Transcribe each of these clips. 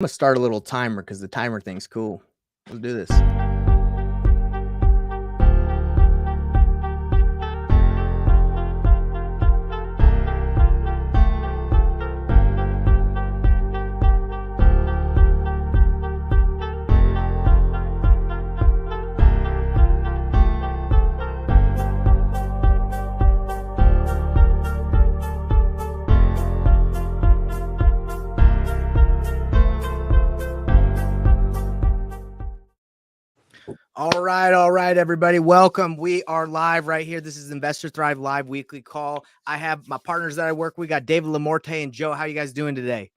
I'm gonna start a little timer because the timer thing's cool. Let's do this. All right, everybody. Welcome. We are live right here. This is Investor Thrive Live weekly call. I have my partners that I work with. We got David Lamorte and Joe. How you guys doing today?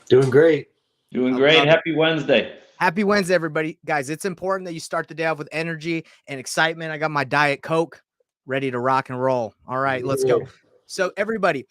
Doing great. Doing great. Happy Wednesday. Happy Wednesday, everybody. Guys, it's important that you start the day off with energy and excitement. I got my Diet Coke ready to rock and roll. All right, let's go. So, everybody,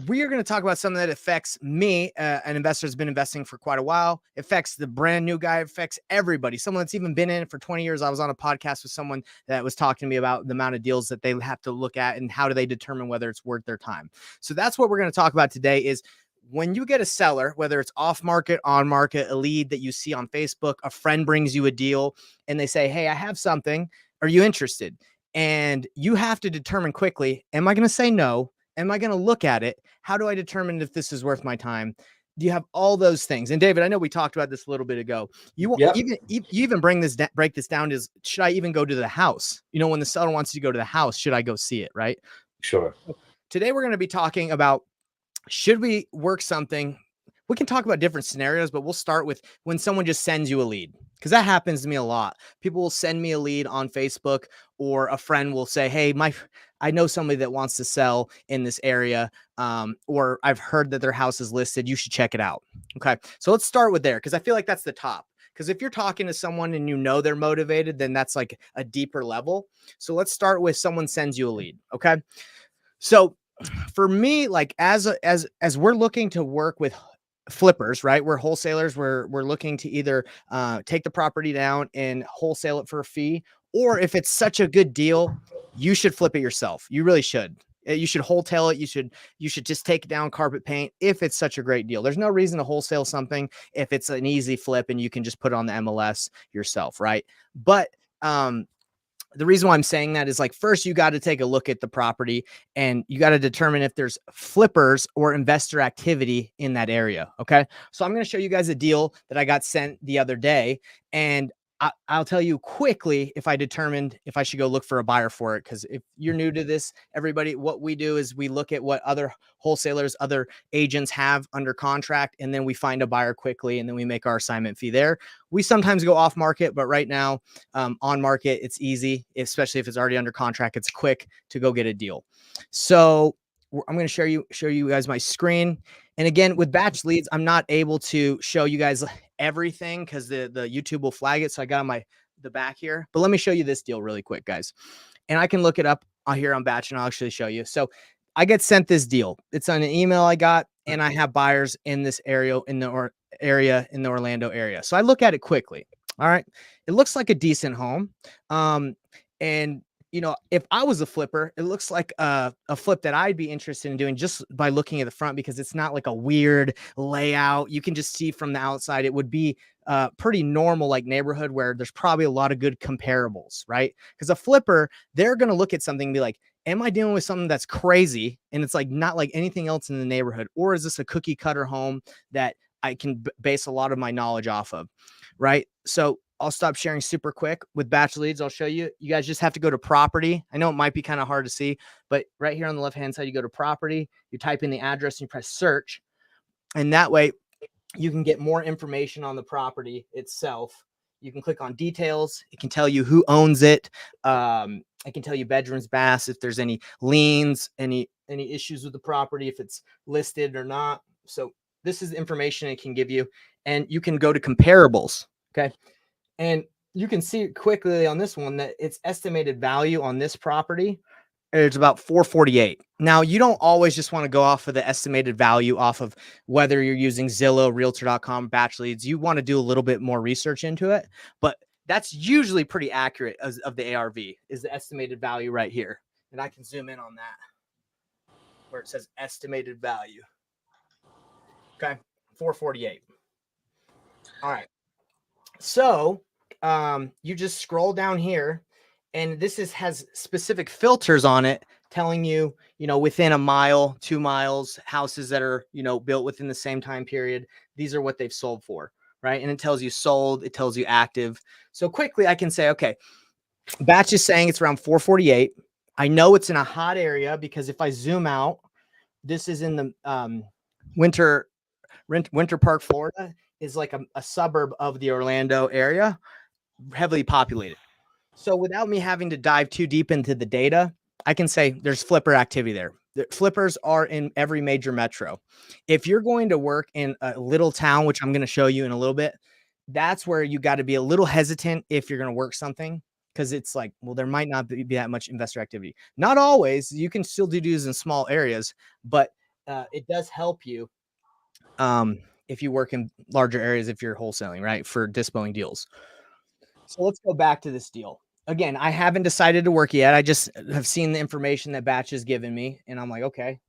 we are going to talk about something that affects me, an investor has been investing for quite a while. It affects the brand new guy, it affects everybody. Someone that's even been in it for 20 years. I was on a podcast with someone that was talking to me about the amount of deals that they have to look at and how do they determine whether it's worth their time. So that's what we're going to talk about today is when you get a seller, whether it's off market, on market, a lead that you see on Facebook, a friend brings you a deal and they say, hey, I have something. Are you interested? And you have to determine quickly, am I going to say no? Am I going to look at it? How do I determine if this is worth my time? Do you have all those things? And David, I know we talked about this a little bit ago. You even break this down is, should I even go to the house? You know, when the seller wants you to go to the house, should I go see it? Right? Sure. Today, we're going to be talking about, should we work something? We can talk about different scenarios, but we'll start with when someone just sends you a lead, because that happens to me a lot. People will send me a lead on Facebook, or a friend will say, hey, I know somebody that wants to sell in this area, or I've heard that their house is listed. You should check it out. Okay, so let's start with there, because I feel like that's the top. Because if you're talking to someone and you know they're motivated, then that's like a deeper level. So let's start with someone sends you a lead. Okay, so for me, like as we're looking to work with flippers, right? We're wholesalers. We're looking to either take the property down and wholesale it for a fee, or if it's such a good deal, you should flip it yourself. You really should. You should wholesale it. You should just take it down, carpet paint, if it's such a great deal. There's no reason to wholesale something if it's an easy flip and you can just put it on the MLS yourself, right? But the reason why I'm saying that is, like, first you got to take a look at the property and you got to determine if there's flippers or investor activity in that area. Okay. So I'm going to show you guys a deal that I got sent the other day, and I'll tell you quickly if I determined if I should go look for a buyer for it. Because if you're new to this, everybody, what we do is we look at what other wholesalers, other agents have under contract, and then we find a buyer quickly, and then we make our assignment fee there. We sometimes go off market, but right now on market, it's easy, especially if it's already under contract. It's quick to go get a deal. So I'm going to show you guys my screen. And again, with batch leads, I'm not able to show you guys everything because the YouTube will flag it. So I got on the back here, but let me show you this deal really quick, guys. And I can look it up here on batch and I'll actually show you. So I get sent this deal. It's on an email I got, and I have buyers in this area, in the Orlando area. So I look at it quickly. All right. It looks like a decent home. And you know, if I was a flipper, it looks like a flip that I'd be interested in doing just by looking at the front, because it's not like a weird layout. You can just see from the outside, it would be pretty normal, like neighborhood where there's probably a lot of good comparables, right? Because a flipper, they're going to look at something and be like, am I dealing with something that's crazy? And it's like not like anything else in the neighborhood, or is this a cookie cutter home that I can base a lot of my knowledge off of, right? So I'll stop sharing super quick. With batch leads, I'll show you. You guys just have to go to property. I know it might be kind of hard to see, but right here on the left-hand side, you go to property, you type in the address, and you press search. And that way you can get more information on the property itself. You can click on details. It can tell you who owns it. It can tell you bedrooms, baths, if there's any liens, any issues with the property, if it's listed or not. So this is the information it can give you. And you can go to comparables. Okay. And you can see quickly on this one that its estimated value on this property, it's about 448. Now, you don't always just want to go off of the estimated value off of whether you're using Zillow, Realtor.com, batch leads. You want to do a little bit more research into it, but that's usually pretty accurate of the ARV is the estimated value right here. And I can zoom in on that where it says estimated value. Okay, 448. All right. So you just scroll down here, and this has specific filters on it telling you, within a mile, 2 miles, houses that are, built within the same time period. These are what they've sold for, right? And it tells you sold, it tells you active. So quickly I can say, okay, Batch is saying it's around 448. I know it's in a hot area because if I zoom out, this is in the Winter Park, Florida is like a suburb of the Orlando area, heavily populated. So without me having to dive too deep into the data, I can say there's flipper activity there. The flippers are in every major metro. If you're going to work in a little town, which I'm going to show you in a little bit, that's where you got to be a little hesitant if you're going to work something, because it's like, well, there might not be that much investor activity. Not always. You can still do deals in small areas, but it does help you if you work in larger areas, if you're wholesaling, right, for dispoing deals. So let's go back to this deal. Again, I haven't decided to work yet. I just have seen the information that Batch has given me, and I'm like, okay,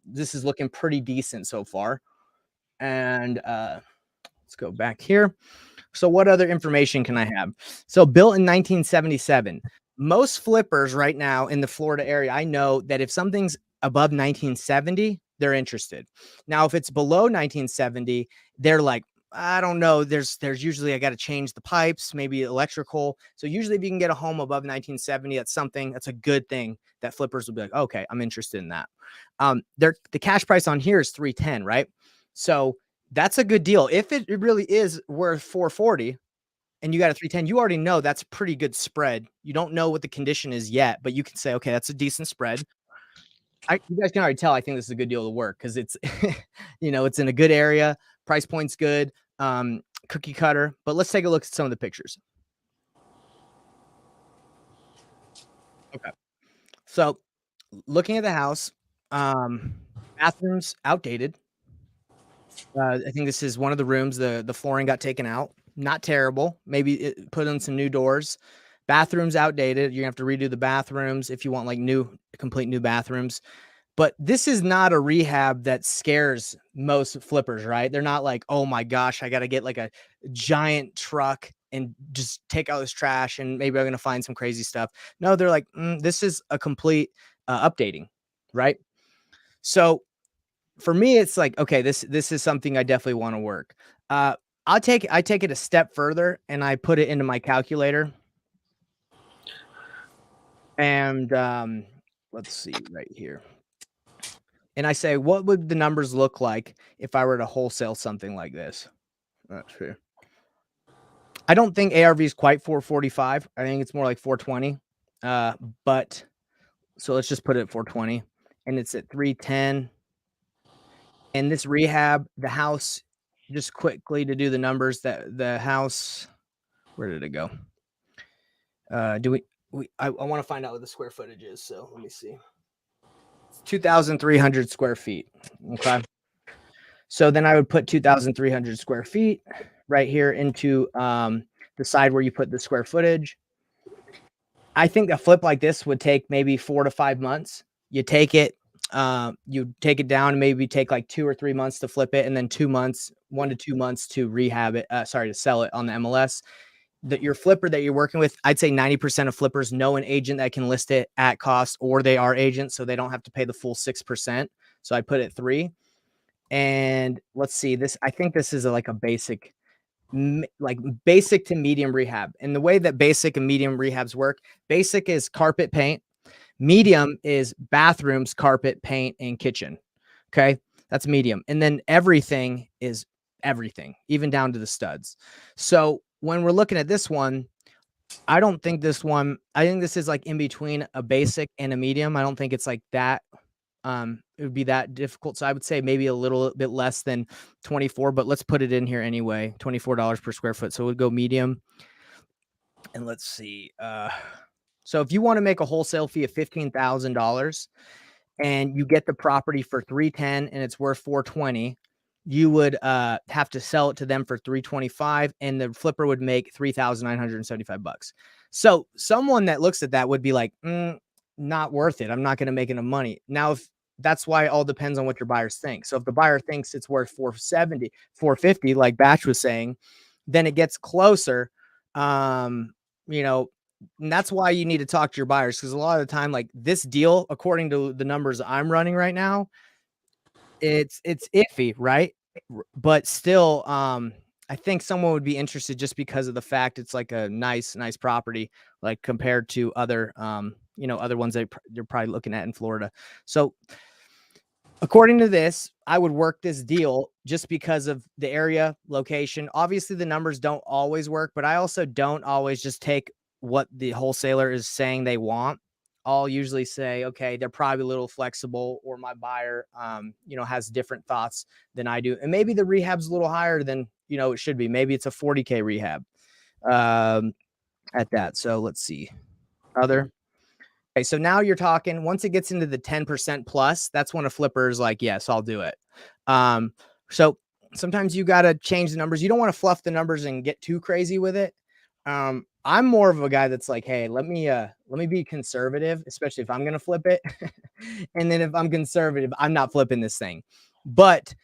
this is looking pretty decent so far. And let's go back here. So what other information can I have? So built in 1977. Most flippers right now in the Florida area, I know that if something's above 1970, they're interested. Now, if it's below 1970, they're like, I don't know. There's usually I got to change the pipes, maybe electrical. So usually if you can get a home above 1970, that's a good thing that flippers will be like, okay, I'm interested in that. The cash price on here is 310, right? So that's a good deal. If it really is worth 440 and you got a 310, you already know that's a pretty good spread. You don't know what the condition is yet, but you can say, okay, that's a decent spread. You guys can already tell I think this is a good deal to work because it's, it's in a good area. Price point's good. Cookie cutter. But let's take a look at some of the pictures. Okay. So looking at the house, bathrooms outdated. I think this is one of the rooms. The flooring got taken out. Not terrible. Maybe put in some new doors. Bathrooms outdated. You're gonna have to redo the bathrooms if you want like complete new bathrooms. But this is not a rehab that scares most flippers, right? They're not like, oh my gosh, I got to get like a giant truck and just take out this trash and maybe I'm going to find some crazy stuff. No, they're like, this is a complete updating, right? So for me, it's like, okay, this is something I definitely want to work. I take it a step further and I put it into my calculator. And let's see right here. And I say, what would the numbers look like if I were to wholesale something like this? That's fair. I don't think ARV is quite 445. I think it's more like 420. But so let's just put it at 420 and it's at 310. And this rehab, the house, just quickly to do the numbers, that the house, where did it go? I want to find out what the square footage is. So let me see. 2,300 square feet. Okay. So then I would put 2,300 square feet right here into the side where you put the square footage. I think a flip like this would take maybe 4 to 5 months. You take it down and maybe take like 2 or 3 months to flip it. And then 1 to 2 months to rehab it. To sell it on the MLS. Your flipper that you're working with, I'd say 90% of flippers know an agent that can list it at cost, or they are agents, so they don't have to pay the full 6%. So I put it 3. And let's see this. I think this is like a basic to medium rehab. And the way that basic and medium rehabs work, basic is carpet, paint. Medium is bathrooms, carpet, paint, and kitchen. Okay. That's medium. And then everything is everything, even down to the studs. So when we're looking at this one, I think this is like in between a basic and a medium. I don't think it's like that. It would be that difficult. So I would say maybe a little bit less than 24, but let's put it in here anyway. $24 per square foot. So it would go medium. And let's see. So if you want to make a wholesale fee of $15,000 and you get the property for 310 and it's worth 420, you would have to sell it to them for 325 and the flipper would make $3,975. So someone that looks at that would be like, not worth it. I'm not going to make enough money. Now, if that's why it all depends on what your buyers think. So if the buyer thinks it's worth 470, 450, like Batch was saying, then it gets closer. You know, and that's why you need to talk to your buyers, because a lot of the time, like this deal, according to the numbers I'm running right now, it's iffy, right? But still, I think someone would be interested just because of the fact it's like a nice property, like compared to other, you know, other ones that you're probably looking at in Florida. So according to this, I would work this deal just because of the area, location. Obviously, the numbers don't always work, but I also don't always just take what the wholesaler is saying they want. I'll usually say, okay, they're probably a little flexible, or my buyer, you know, has different thoughts than I do. And maybe the rehab's a little higher than, you know, it should be. Maybe it's a 40K rehab at that. So let's see. Other. Okay, so now you're talking, once it gets into the 10% plus, that's when a flipper is like, yes, I'll do it. So sometimes you got to change the numbers. You don't want to fluff the numbers and get too crazy with it. I'm more of a guy that's like, hey, let me be conservative, especially if I'm going to flip it. And then if I'm conservative, I'm not flipping this thing. But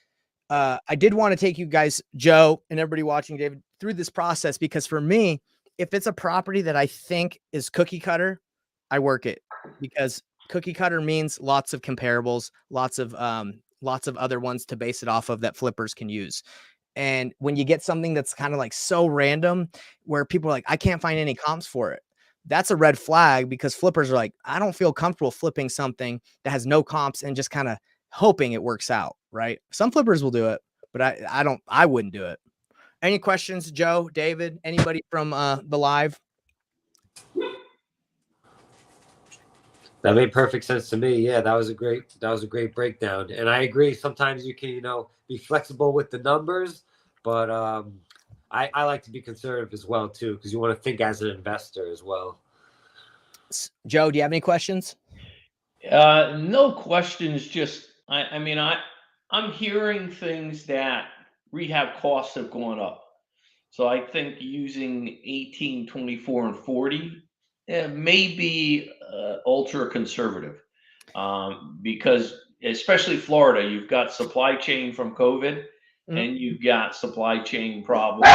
I did want to take you guys, Joe, and everybody watching, David, through this process, because for me, if it's a property that I think is cookie cutter, I work it, because cookie cutter means lots of comparables, lots of other ones to base it off of that flippers can use. And when you get something that's kind of like so random, where people are like, I can't find any comps for it, that's a red flag, because flippers are like, I don't feel comfortable flipping something that has no comps and just kind of hoping it works out, right? Some flippers will do it, but I wouldn't do it. Any questions, Joe, David, anybody from the live? That made perfect sense to me. Yeah, that was a great breakdown. And I agree. Sometimes you can, be flexible with the numbers, but I like to be conservative as well too, because you want to think as an investor as well. Joe, do you have any questions? No questions. Just I'm hearing things that rehab costs have gone up. So I think using 18, 24, and 40 may be ultra conservative, because especially Florida, you've got supply chain from COVID, and you've got supply chain problems.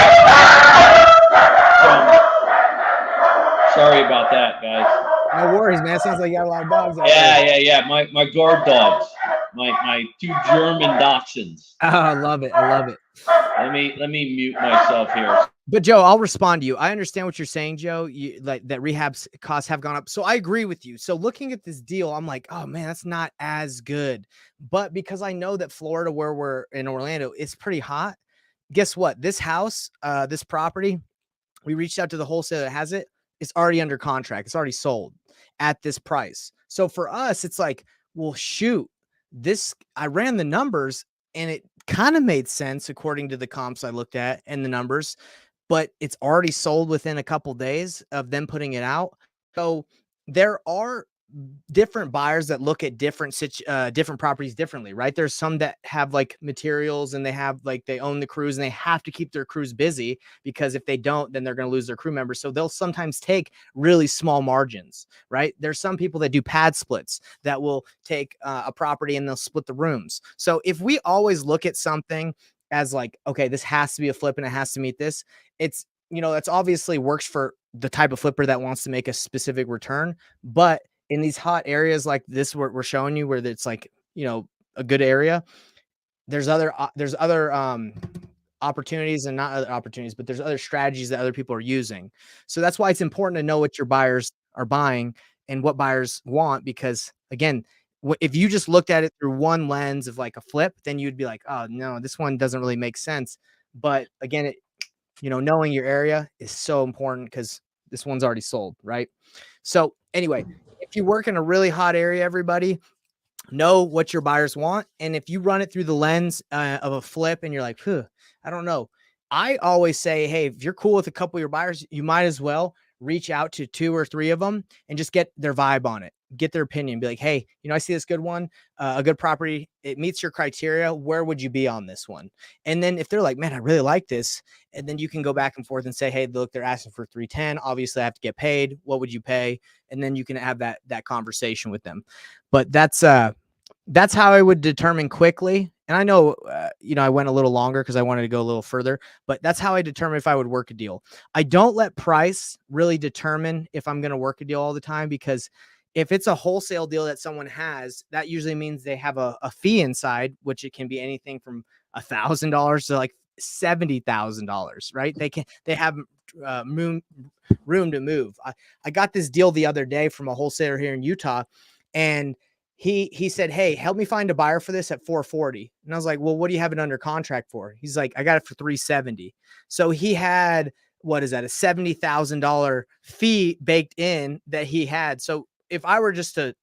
Sorry about that, guys. No worries, man. Sounds like you got a lot of dogs out there. Yeah. My guard dogs, my 2 German Dachshunds. Oh, I love it. Let me mute myself here. But Joe, I'll respond to you. I understand what you're saying, Joe. Like that rehab costs have gone up. So I agree with you. So looking at this deal, I'm like, oh man, that's not as good. But because I know that Florida, where we're in Orlando, is pretty hot. Guess what? This house, this property, we reached out to the wholesaler that has it. It's already under contract. It's already sold at this price. So for us, it's like, well, shoot, I ran the numbers and it kind of made sense according to the comps I looked at and the numbers, but it's already sold within a couple days of them putting it out. So there are different buyers that look at different properties differently, right? There's some that have like materials and they own the crews and they have to keep their crews busy, because if they don't, then they're going to lose their crew members. So they'll sometimes take really small margins, right? There's some people that do pad splits that will take a property and they'll split the rooms. So if we always look at something as like, okay, this has to be a flip and it has to meet this, it's, that's obviously works for the type of flipper that wants to make a specific return. But in these hot areas like this, we're showing you, where it's like, a good area, there's other opportunities, and not other opportunities, but there's other strategies that other people are using. So that's why it's important to know what your buyers are buying and what buyers want, because again, if you just looked at it through one lens of like a flip, then you'd be like, oh no, this one doesn't really make sense. But again, knowing your area is so important, because this one's already sold, right? So anyway, if you work in a really hot area, everybody, know what your buyers want. And if you run it through the lens of a flip and you're like, I don't know, I always say, hey, if you're cool with a couple of your buyers, you might as well reach out to 2 or 3 of them and just get their vibe on it, get their opinion, be like, hey, I see this good one, a good property, it meets your criteria, where would you be on this one? And then if they're like, man, I really like this, and then you can go back and forth and say, hey, look, they're asking for 310, obviously I have to get paid, what would you pay? And then you can have that conversation with them. But that's that's how I would determine quickly. And I know, I went a little longer because I wanted to go a little further, but that's how I determine if I would work a deal. I don't let price really determine if I'm going to work a deal all the time, because if it's a wholesale deal that someone has, that usually means they have a fee inside, which it can be anything from $1,000 to like $70,000, right? They have room to move. I got this deal the other day from a wholesaler here in Utah, and he said, "Hey, help me find a buyer for this at 440." And I was like, "Well, what do you have it under contract for?" He's like, "I got it for 370." So he had, what is that, a $70,000 fee baked in that he had. So if I were just to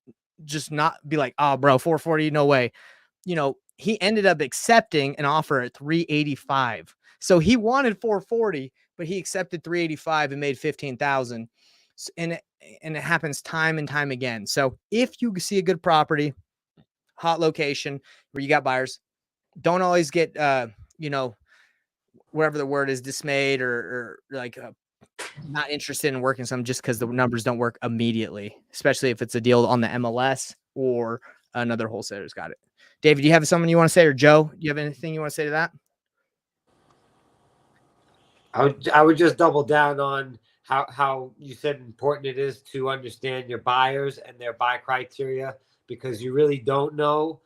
not be like, "Oh, bro, 440, no way," he ended up accepting an offer at 385. So he wanted 440, but he accepted 385 and made 15,000. And it happens time and time again. So if you see a good property, hot location where you got buyers, don't always get whatever the word is, dismayed or like not interested in working some just because the numbers don't work immediately, especially if it's a deal on the MLS or another wholesaler's got it. David, do you have something you want to say, or Joe, do you have anything you want to say to that? I would just double down on how you said important it is to understand your buyers and their buy criteria, because you really don't know.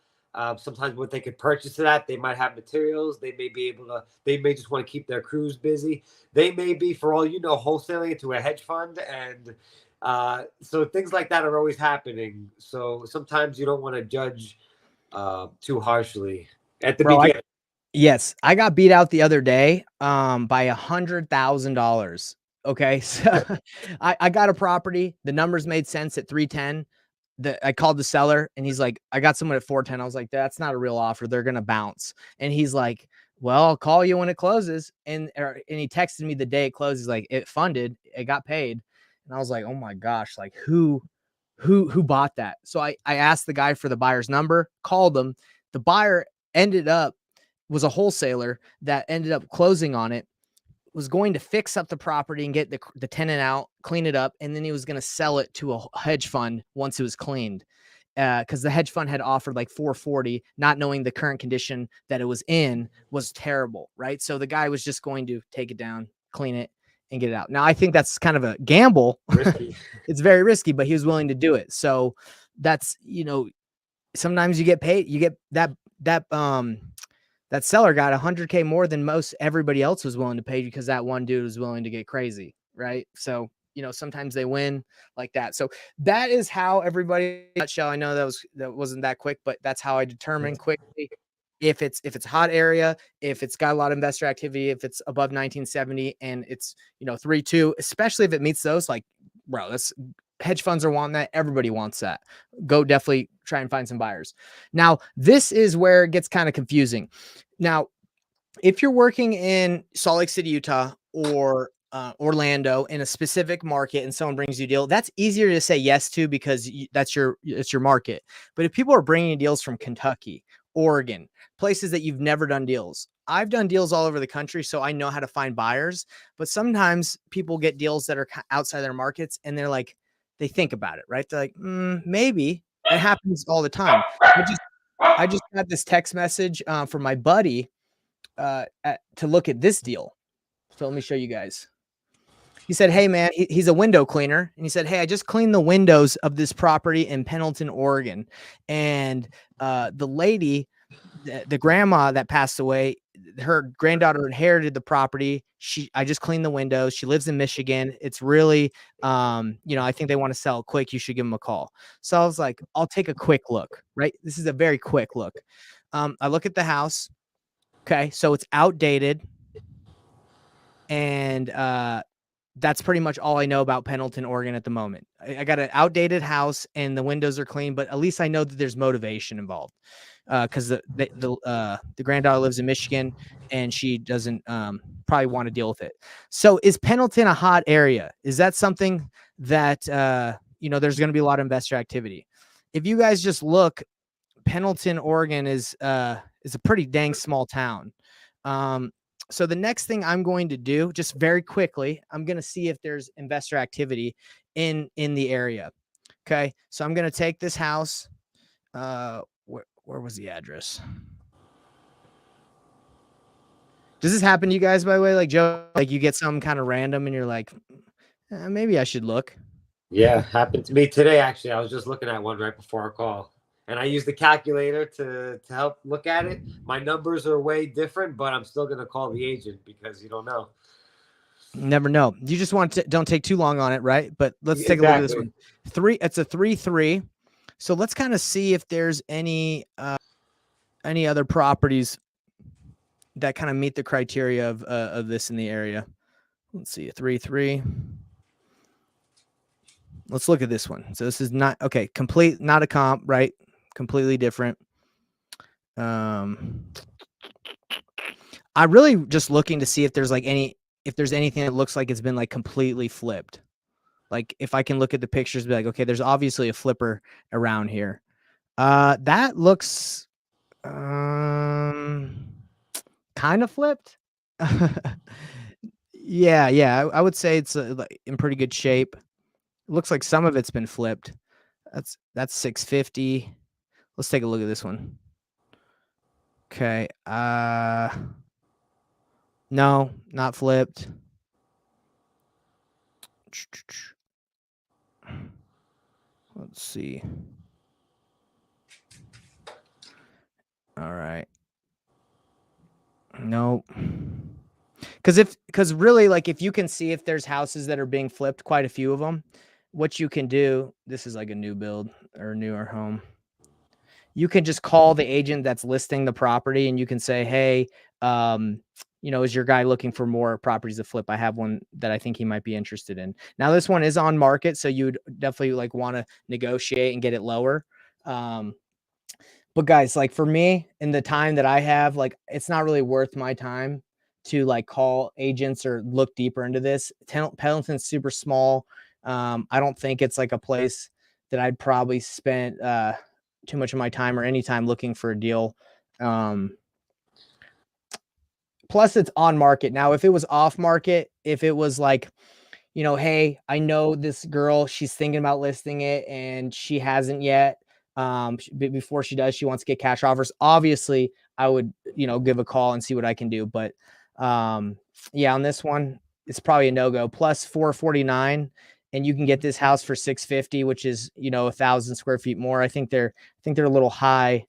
Sometimes what they could purchase it at, they might have materials. They may just want to keep their crews busy. They may be, for all you know, wholesaling it to a hedge fund. And so things like that are always happening. So sometimes you don't want to judge too harshly at the beginning. Yes, I got beat out the other day by $100,000. Okay, so I got a property. The numbers made sense at 310. I called the seller and he's like, "I got someone at 410." I was like, "That's not a real offer. They're gonna bounce." And he's like, "Well, I'll call you when it closes." And he texted me the day it closed. He's like, "It funded. It got paid." And I was like, "Oh my gosh! Like who bought that?" So I asked the guy for the buyer's number, called him. The buyer was a wholesaler that ended up closing on it, was going to fix up the property and get the tenant out, clean it up, and then he was going to sell it to a hedge fund once it was cleaned. Because the hedge fund had offered like 440, not knowing the current condition that it was in was terrible, right? So the guy was just going to take it down, clean it, and get it out. Now I think that's kind of a gamble. It's very risky, but he was willing to do it. So that's, sometimes you get paid. You get that seller got $100K more than most everybody else was willing to pay, because that one dude was willing to get crazy, right? So, sometimes they win like that. So that is how everybody, nutshell. I know that wasn't that quick, but that's how I determine quickly if it's a hot area, if it's got a lot of investor activity, if it's above 1970 and it's 3.2, especially if it meets those, like, bro, that's hedge funds are wanting that. Everybody wants that. Go definitely try and find some buyers. Now, this is where it gets kind of confusing. Now, if you're working in Salt Lake City, Utah, or Orlando in a specific market and someone brings you a deal, that's easier to say yes to because it's your market. But if people are bringing deals from Kentucky, Oregon, places that you've never done deals, I've done deals all over the country, so I know how to find buyers. But sometimes people get deals that are outside their markets and they're like, they think about it, right? They're like, maybe. It happens all the time. I just got this text message from my buddy to look at this deal. So let me show you guys. He said, "Hey man," he's a window cleaner, and he said, "Hey, I just cleaned the windows of this property in Pendleton, Oregon, and the lady, the grandma that passed away, her granddaughter inherited the property. I just cleaned the windows. She lives in Michigan. It's really, I think they want to sell it quick. You should give them a call." So I was like, "I'll take a quick look." Right? This is a very quick look. I look at the house. Okay, so it's outdated, and that's pretty much all I know about Pendleton, Oregon at the moment. I got an outdated house and the windows are clean, but at least I know that there's motivation involved. Because the granddaughter lives in Michigan and she doesn't probably want to deal with it. So is Pendleton a hot area? Is that something that there's going to be a lot of investor activity? If you guys just look, Pendleton, Oregon is a pretty dang small town. So the next thing I'm going to do, just very quickly, I'm going to see if there's investor activity in the area. Okay, so I'm going to take this house. where was the address? Does this happen to you guys, by the way? Like, Joe, like you get something kind of random and you're like, maybe I should look. Yeah, happened to me today. Actually, I was just looking at one right before our call, and I used the calculator to help look at it. My numbers are way different, but I'm still gonna call the agent because you don't know. Never know. You just want to don't take too long on it, right? But let's take a look at this one. It's a 3-3. So let's kind of see if there's any other properties that kind of meet the criteria of this in the area. Let's see, a 3-3. Let's look at this one. So this is not okay. Not a comp, right? Completely different. I really just looking to see if there's anything that looks like it's been like completely flipped. Like if I can look at the pictures and be like, okay, there's obviously a flipper around here. That looks kind of flipped. Yeah. I would say it's in pretty good shape. It looks like some of it's been flipped. That's 650. Let's take a look at this one. Okay. No, not flipped. Let's see. All right. Nope. Because really, like, if you can see if there's houses that are being flipped, quite a few of them, what you can do, this is like a new build or a newer home. You can just call the agent that's listing the property and you can say, hey, is your guy looking for more properties to flip? I have one that I think he might be interested in. Now, this one is on market, so you'd definitely like want to negotiate and get it lower. But guys, like for me, in the time that I have, like it's not really worth my time to like call agents or look deeper into this. Pendleton's super small. I don't think it's like a place that I'd probably spend too much of my time or any time looking for a deal. Plus it's on market. Now, if it was off market, if it was like, hey, I know this girl, she's thinking about listing it and she hasn't yet. Before she does, she wants to get cash offers. Obviously, I would, give a call and see what I can do. But yeah, on this one, it's probably a no-go. Plus 449, and you can get this house for 650, which is 1,000 square feet more. I think they're a little high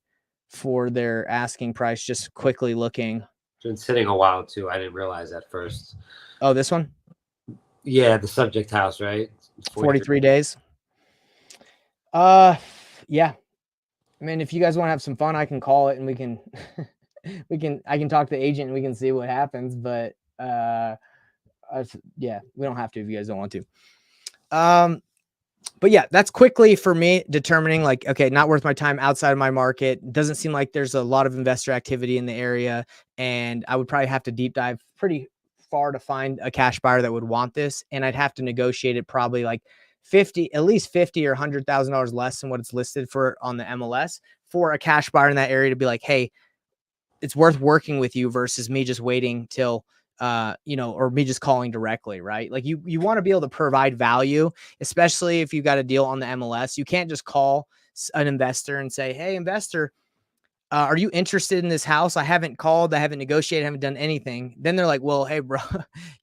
for their asking price. Just quickly looking. It's been sitting a while too. I didn't realize at first. Oh, this one? Yeah, the subject house, right? 43 days. Yeah. I mean, if you guys want to have some fun, I can call it and we can, I can talk to the agent and we can see what happens. But yeah, we don't have to if you guys don't want to. But yeah, that's quickly for me determining like, okay, not worth my time outside of my market. Doesn't seem like there's a lot of investor activity in the area. And I would probably have to deep dive pretty far to find a cash buyer that would want this. And I'd have to negotiate it probably like at least $50,000 or $100,000 less than what it's listed for on the MLS for a cash buyer in that area to be like, hey, it's worth working with you versus me just waiting till, or me just calling directly, right? Like you want to be able to provide value, especially if you've got a deal on the MLS. You can't just call an investor and say, hey, investor, are you interested in this house? I haven't called, I haven't negotiated, I haven't done anything. Then they're like, well, hey, bro,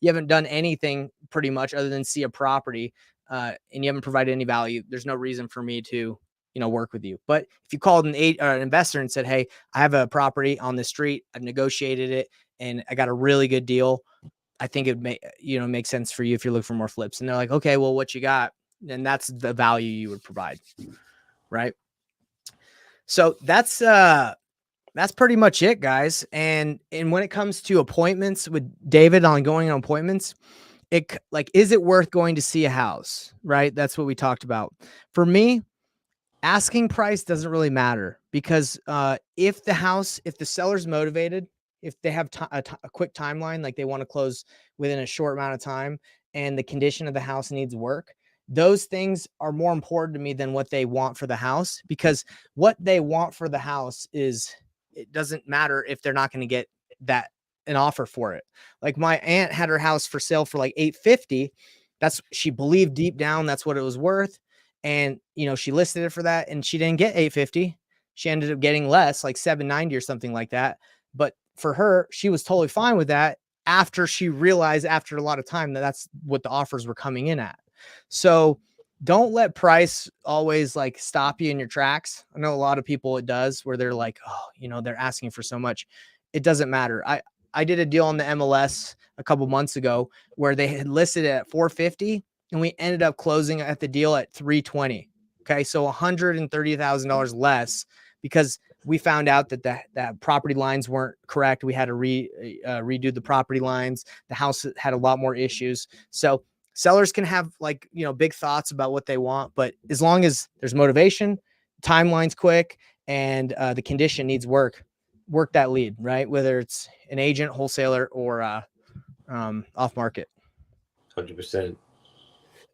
you haven't done anything pretty much other than see a property. And you haven't provided any value. There's no reason for me to, work with you. But if you called an investor and said, hey, I have a property on the street, I've negotiated it and I got a really good deal, I think it may, make sense for you if you're looking for more flips. And they're like, okay, well, what you got? And that's the value you would provide. Right. So that's pretty much it, guys. And when it comes to appointments with David on going on appointments, is it worth going to see a house? Right. That's what we talked about. For me, asking price doesn't really matter because if the seller's motivated, if they have a quick timeline, like they want to close within a short amount of time and the condition of the house needs work, those things are more important to me than what they want for the house, because what they want for the house it doesn't matter if they're not going to get an offer for it. Like my aunt had her house for sale for like $850. She believed deep down that's what it was worth. And, she listed it for that and she didn't get $850. She ended up getting less, like 790 or something like that. But for her, she was totally fine with that after she realized after a lot of time that that's what the offers were coming in at. So don't let price always like stop you in your tracks. I know a lot of people it does where they're like, oh, you know, they're asking for so much. It doesn't matter. I did a deal on the MLS a couple months ago where they had listed it at 450 and we ended up closing at the deal at 320. Okay. So $130,000 less because we found out that that property lines weren't correct. We had to redo the property lines. The house had a lot more issues. So sellers can have like, you know, big thoughts about what they want, but as long as there's motivation, timeline's quick, and the condition needs work that lead, right? Whether it's an agent, wholesaler, or off market. 100%.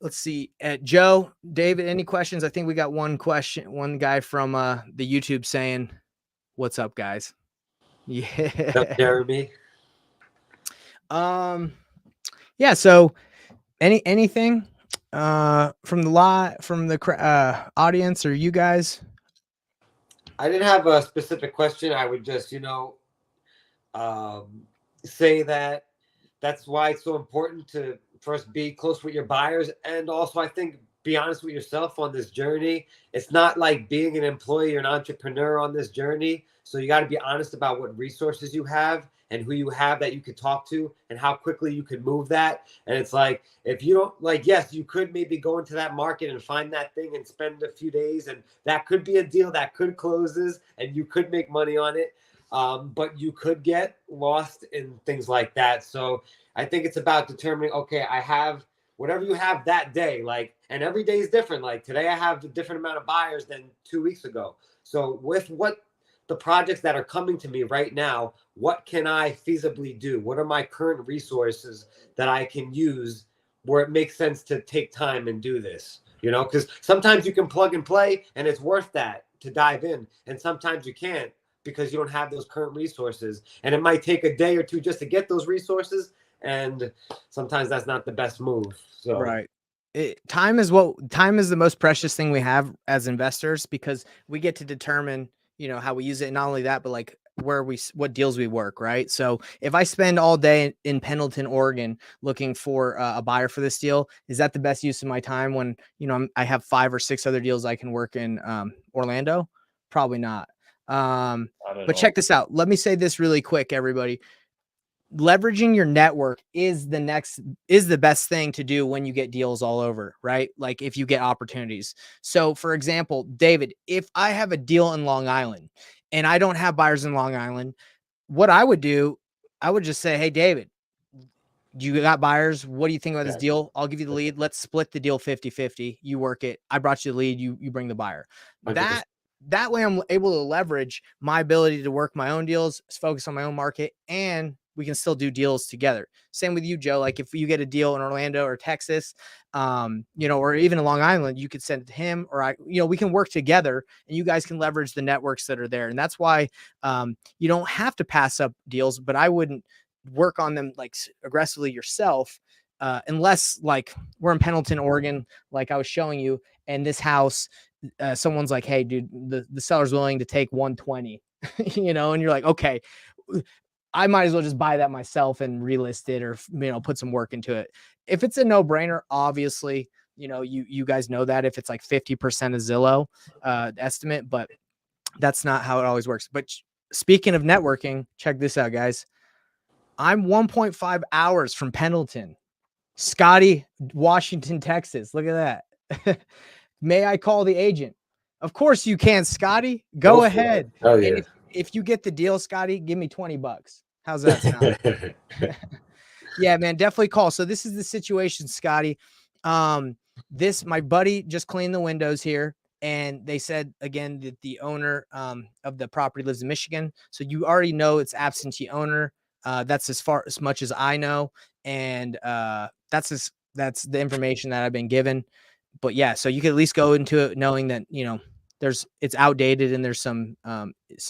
Let's see. Joe, David, any questions? I think we got one question. One guy from the YouTube saying, "What's up, guys?" Yeah. What's up, Jeremy? Yeah. So, anything from the audience or you guys? I didn't have a specific question. I would just, say that that's why it's so important to first be close with your buyers. And also, I think, be honest with yourself on this journey. It's not like being an employee or an entrepreneur on this journey. So you got to be honest about what resources you have and who you have that you could talk to and how quickly you could move that. And it's like, if you don't like, yes, you could maybe go into that market and find that thing and spend a few days. And that could be a deal that could closes and you could make money on it. But you could get lost in things like that. So I think it's about determining, okay, I have whatever you have that day, like, and every day is different. Like today I have a different amount of buyers than 2 weeks ago. So with what the projects that are coming to me right now, what can I feasibly do? What are my current resources that I can use where it makes sense to take time and do this? You know, because sometimes you can plug and play and it's worth that to dive in. And sometimes you can't because you don't have those current resources. And it might take a day or two just to get those resources. And sometimes that's not the best move. So right. Time is the most precious thing we have as investors because we get to determine, you know, how we use it. And not only that, but like what deals we work. Right. So if I spend all day in Pendleton, Oregon, looking for a buyer for this deal, is that the best use of my time when, you know, I have 5 or 6 other deals I can work in Orlando? Probably not. But check this out. Let me say this really quick, everybody. Leveraging your network is the best thing to do when you get deals all over, right? Like if you get opportunities. So for example, David, if I have a deal in Long Island and I don't have buyers in Long Island, what I would do, I would just say, hey, David, you got buyers. What do you think about this deal? I'll give you the lead. Let's split the deal 50-50. You work it. I brought you the lead. You bring the buyer. That way I'm able to leverage my ability to work my own deals, focus on my own market, and we can still do deals together. Same with you, Joe. Like if you get a deal in Orlando or Texas, you know, or even in Long Island, you could send it to him or we can work together and you guys can leverage the networks that are there. And that's why you don't have to pass up deals, but I wouldn't work on them like aggressively yourself unless like we're in Pendleton, Oregon, like I was showing you, and this house, someone's like, hey, dude, the seller's willing to take 120, you know, and you're like, okay, I might as well just buy that myself and relist it or, you know, put some work into it. If it's a no brainer, obviously, you know, you guys know that if it's like 50% of Zillow estimate, but that's not how it always works. But speaking of networking, check this out, guys. I'm 1.5 hours from Pendleton, Scotty, Washington, Texas. Look at that. May I call the agent? Of course you can, Scotty. Go ahead. Oh, yeah. And if you get the deal, Scotty, give me $20. How's that sound? Yeah, man, definitely call. So this is the situation, Scotty. My buddy just cleaned the windows here, and they said again that the owner of the property lives in Michigan. So you already know it's absentee owner. That's as much as I know, and that's the information that I've been given. But yeah, so you can at least go into it knowing that, you know, it's outdated and there's some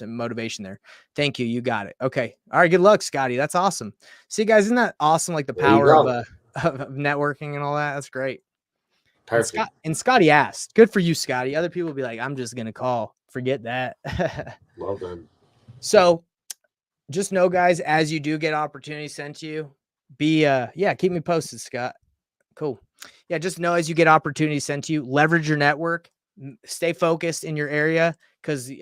motivation there. Thank you. You got it. Okay. All right. Good luck, Scotty. That's awesome. See, guys, isn't that awesome? Like the power of networking and all that. That's great. Perfect. And Scotty asked. Good for you, Scotty. Other people will be like, I'm just going to call. Forget that. Well done. So just know, guys, as you do get opportunities sent to you, keep me posted, Scott. Cool. Yeah, just know as you get opportunities sent to you, leverage your network, stay focused in your area because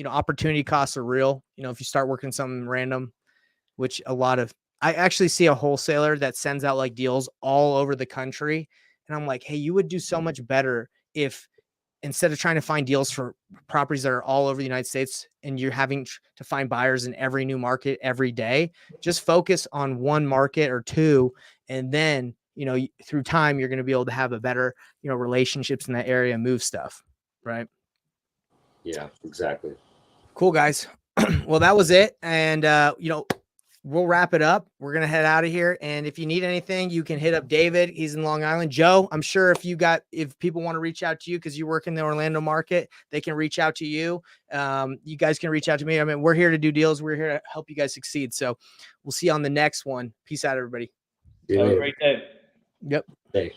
opportunity costs are real. If you start working something random, which I actually see a wholesaler that sends out like deals all over the country, and I'm like, hey, you would do so much better if instead of trying to find deals for properties that are all over the United States and you're having to find buyers in every new market every day, just focus on one market or two. And then, through time, you're going to be able to have a better, relationships in that area and move stuff. Right. Yeah, exactly. Cool, guys. Well, that was it. And, we'll wrap it up. We're going to head out of here. And if you need anything, you can hit up David. He's in Long Island. Joe, I'm sure if people want to reach out to you because you work in the Orlando market, they can reach out to you. You guys can reach out to me. I mean, we're here to do deals. We're here to help you guys succeed. So we'll see you on the next one. Peace out, everybody. Have a great day. Yep. Hey.